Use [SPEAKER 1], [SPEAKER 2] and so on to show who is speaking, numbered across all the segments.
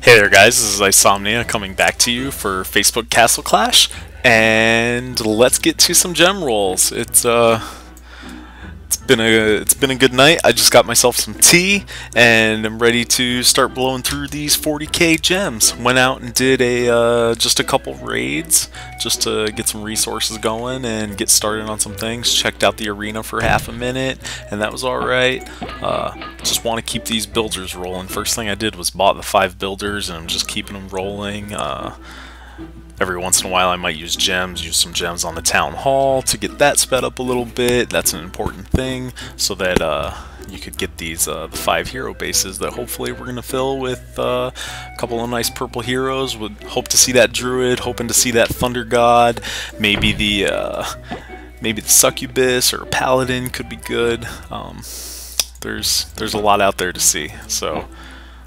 [SPEAKER 1] Hey there guys, this is Isomnia coming back to you for Facebook Castle Clash, and let's get to some gem rolls. It's been a good night. I just got myself some tea and I'm ready to start blowing through these 40k gems. Went out and did just a couple raids just to get some resources going and get started on some things. Checked out the arena for half a minute and that was alright. Just want to keep these builders rolling. First thing I did was bought the 5 builders and I'm just keeping them rolling. Every once in a while I might use some gems on the town hall to get that sped up a little bit. That's an important thing so that you could get these the 5 hero bases that hopefully we're going to fill with a couple of nice purple heroes. Would hope to see that druid, hoping to see that thunder god, maybe the succubus or paladin could be good. There's a lot out there to see, so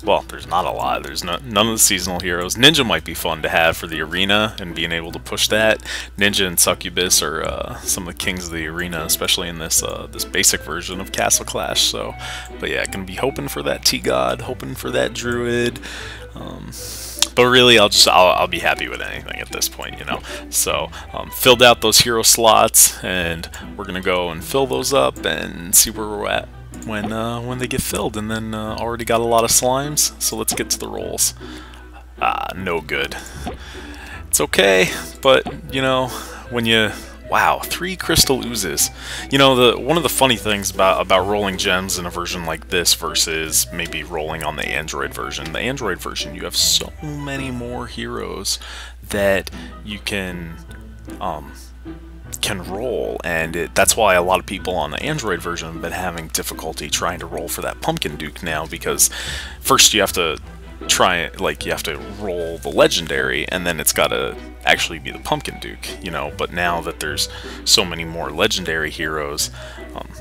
[SPEAKER 1] well, there's not a lot. There's none of the seasonal heroes. Ninja might be fun to have for the arena and being able to push that. Ninja and Succubus are some of the kings of the arena, especially in this this basic version of Castle Clash. So, but yeah, gonna be hoping for that T-God, hoping for that Druid. But really, I'll be happy with anything at this point, you know. So filled out those hero slots, and we're gonna go and fill those up and see where we're at when they get filled. And then already got a lot of slimes, so let's get to the rolls. No good. It's okay, but you know, when you wow, 3 crystal oozes. You know, one of the funny things about rolling gems in a version like this versus maybe rolling on the Android version. The Android version, you have so many more heroes that you can roll, and that's why a lot of people on the Android version have been having difficulty trying to roll for that Pumpkin Duke now, because first you have to you have to roll the legendary and then it's got to actually be the Pumpkin Duke, you know. But now that there's so many more legendary heroes,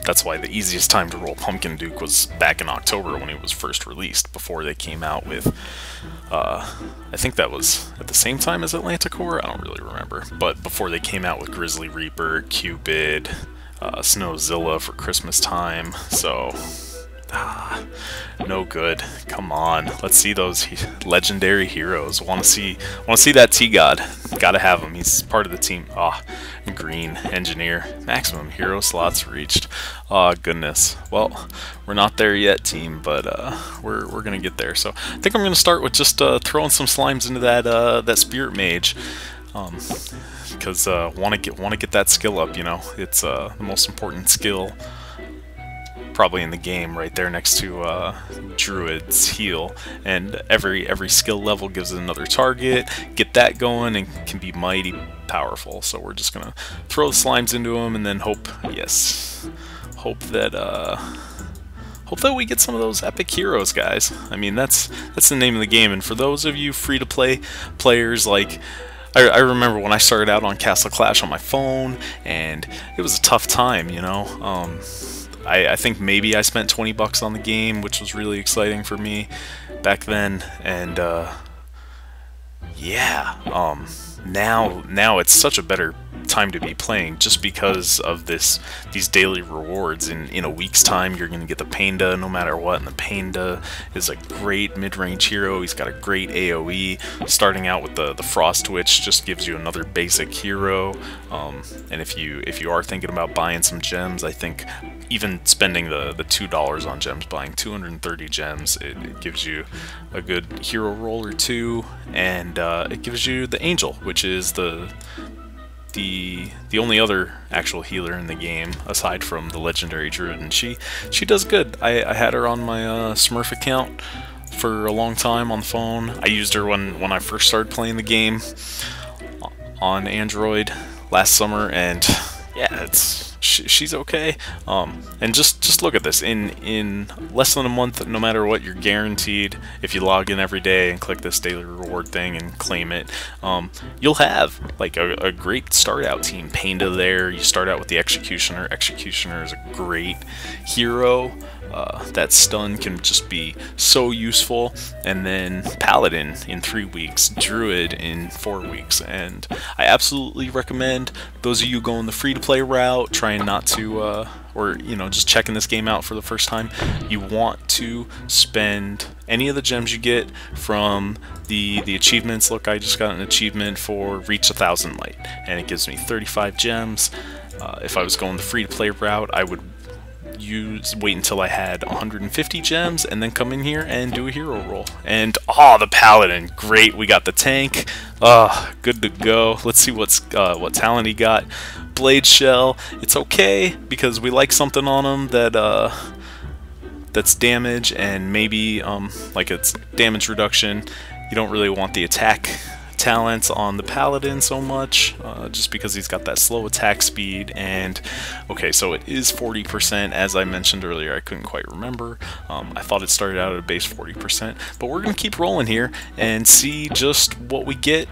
[SPEAKER 1] that's why the easiest time to roll Pumpkin Duke was back in October when it was first released, before they came out with I think that was at the same time as Atlantic Core, I don't really remember, but before they came out with Grizzly Reaper, Cupid, Snowzilla for Christmas time. So no good. Come on, let's see those legendary heroes. Want to see that T-God. Gotta have him. He's part of the team. Green engineer. Maximum hero slots reached. Goodness. Well, we're not there yet, team, but we're gonna get there. So I think I'm gonna start with just throwing some slimes into that spirit mage. Because want to get that skill up. You know, it's the most important skill probably in the game, right there next to Druid's heal, and every skill level gives it another target. Get that going and can be mighty powerful. So we're just gonna throw the slimes into them and then hope that we get some of those epic heroes, guys. I mean, that's the name of the game. And for those of you free-to-play players, like I remember when I started out on Castle Clash on my phone, and it was a tough time, you know. I think maybe I spent 20 bucks on the game, which was really exciting for me back then. And yeah, now it's such a better time to be playing, just because of these daily rewards. In a week's time, you're going to get the Panda no matter what, and the Panda is a great mid-range hero. He's got a great AoE. Starting out with the Frost Witch just gives you another basic hero. And if you are thinking about buying some gems, I think even spending the $2 on gems, buying 230 gems, it gives you a good hero roll or two, and it gives you the Angel, which is the only other actual healer in the game aside from the legendary Druid, and she does good. I had her on my Smurf account for a long time on the phone. I used her when I first started playing the game on Android last summer, and yeah, she's okay. And just look at this. In less than a month, no matter what, you're guaranteed, if you log in every day and click this daily reward thing and claim it, you'll have like a great start out team. Panda there. You start out with the Executioner. Executioner is a great hero. That stun can just be so useful. And then Paladin in 3 weeks, Druid in 4 weeks, and I absolutely recommend those of you going the free-to-play route, trying not to, or just checking this game out for the first time. You want to spend any of the gems you get from the achievements. Look, I just got an achievement for reach 1,000 light, and it gives me 35 gems. If I was going the free-to-play route, I would wait until I had 150 gems and then come in here and do a hero roll. And the Paladin, great, we got the tank, good to go. Let's see what talent he got. Blade Shell, it's okay because we like something on him that that's damage, and maybe like it's damage reduction. You don't really want the attack talents on the Paladin so much, just because he's got that slow attack speed. And okay, so it is 40%, as I mentioned earlier. I couldn't quite remember. I thought it started out at a base 40%, but we're gonna keep rolling here and see just what we get.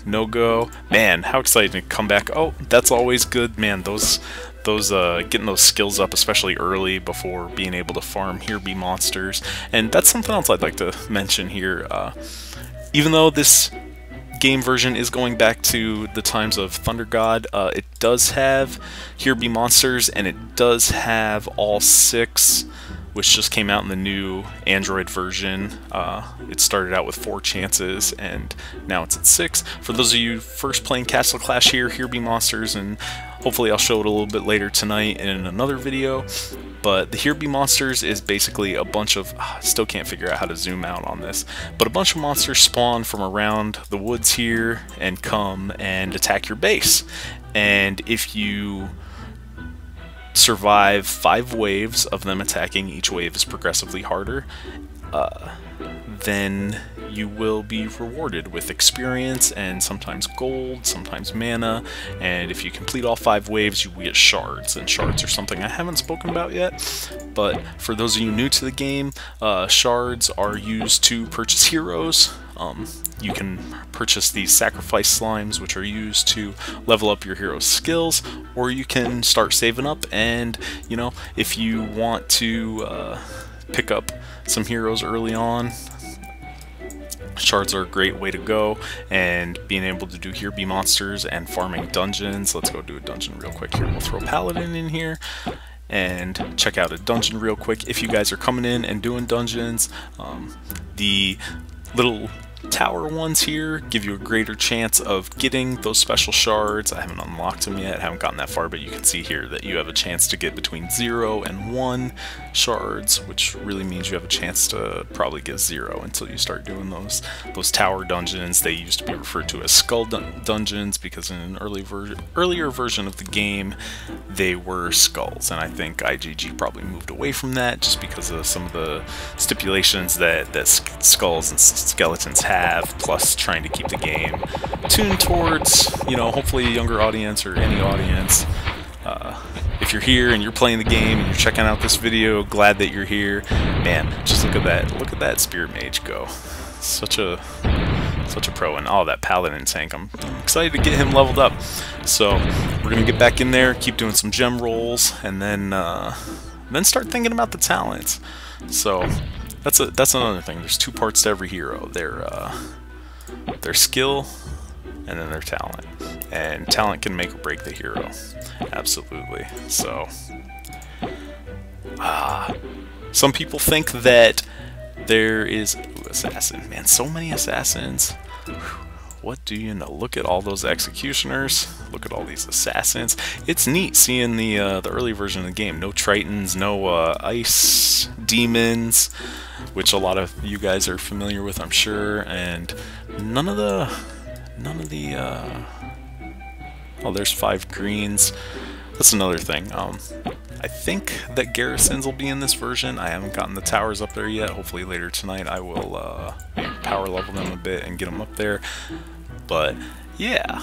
[SPEAKER 1] No go, man, how exciting to come back. Oh, that's always good, man. Those getting those skills up, especially early before being able to farm Here Be Monsters. And that's something else I'd like to mention here. Even though this game version is going back to the times of Thunder God, it does have Here Be Monsters, and it does have all 6, which just came out in the new Android version. It started out with 4 chances, and now it's at 6. For those of you first playing Castle Clash Here Be Monsters, and hopefully I'll show it a little bit later tonight in another video. But the Here Be Monsters is basically a bunch of, still can't figure out how to zoom out on this, but a bunch of monsters spawn from around the woods here and come and attack your base. And if you survive 5 waves of them attacking, each wave is progressively harder, then you will be rewarded with experience and sometimes gold, sometimes mana, and if you complete all 5 waves, you get shards, and shards are something I haven't spoken about yet. But for those of you new to the game, shards are used to purchase heroes. You can purchase these sacrifice slimes, which are used to level up your hero's skills, or you can start saving up, and if you want to pick up some heroes early on, shards are a great way to go. And being able to do Here Be Monsters and farming dungeons. Let's go do a dungeon real quick here. We'll throw Paladin in here and check out a dungeon real quick. If you guys are coming in and doing dungeons, the little tower ones here give you a greater chance of getting those special shards. I haven't unlocked them yet, haven't gotten that far, but you can see here that you have a chance to get between 0 and 1 shards, which really means you have a chance to probably get 0 until you start doing those tower dungeons. They used to be referred to as skull dungeons because in an earlier version of the game they were skulls, and I think IGG probably moved away from that just because of some of the stipulations that skulls and skeletons have, plus trying to keep the game tuned towards, hopefully a younger audience or any audience. If you're here and you're playing the game and you're checking out this video, glad that you're here. Man, just look at that Spirit Mage go. Such a pro. And that Paladin tank, I'm excited to get him leveled up. So we're gonna get back in there, keep doing some gem rolls, and then start thinking about the talents. So that's another thing. There's 2 parts to every hero. Their skill and then their talent. And talent can make or break the hero. Absolutely. So some people think that there is assassin. Man, so many assassins. What do you know? Look at all those executioners. Look at all these assassins. It's neat seeing the early version of the game. No tritons, no ice demons, which a lot of you guys are familiar with, I'm sure, and none of the oh, there's 5 greens. That's another thing. I think that garrisons will be in this version. I haven't gotten the towers up there yet. Hopefully later tonight I will maybe power level them a bit and get them up there. But yeah,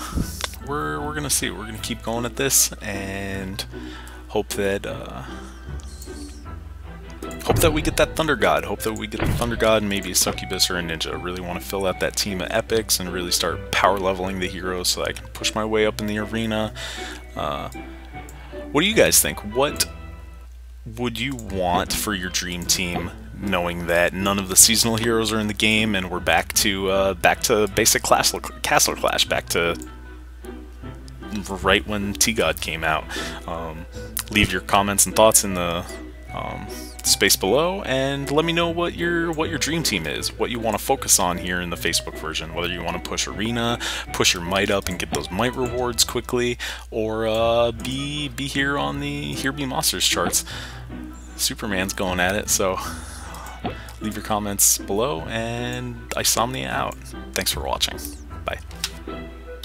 [SPEAKER 1] we're gonna see. We're gonna keep going at this and hope that we get that Thunder God. Hope that we get the Thunder God and maybe a Succubus or a Ninja. I really want to fill out that team of epics and really start power leveling the heroes so that I can push my way up in the arena. What do you guys think? What would you want for your dream team, knowing that none of the seasonal heroes are in the game and we're back to basic Castle Clash, back to right when T-God came out? Leave your comments and thoughts in the space below, and let me know what your dream team is, what you want to focus on here in the Facebook version, whether you want to push Arena, push your might up and get those might rewards quickly, or be here on the Here Be Monsters charts. Superman's going at it, so leave your comments below, and Isomnia out. Thanks for watching.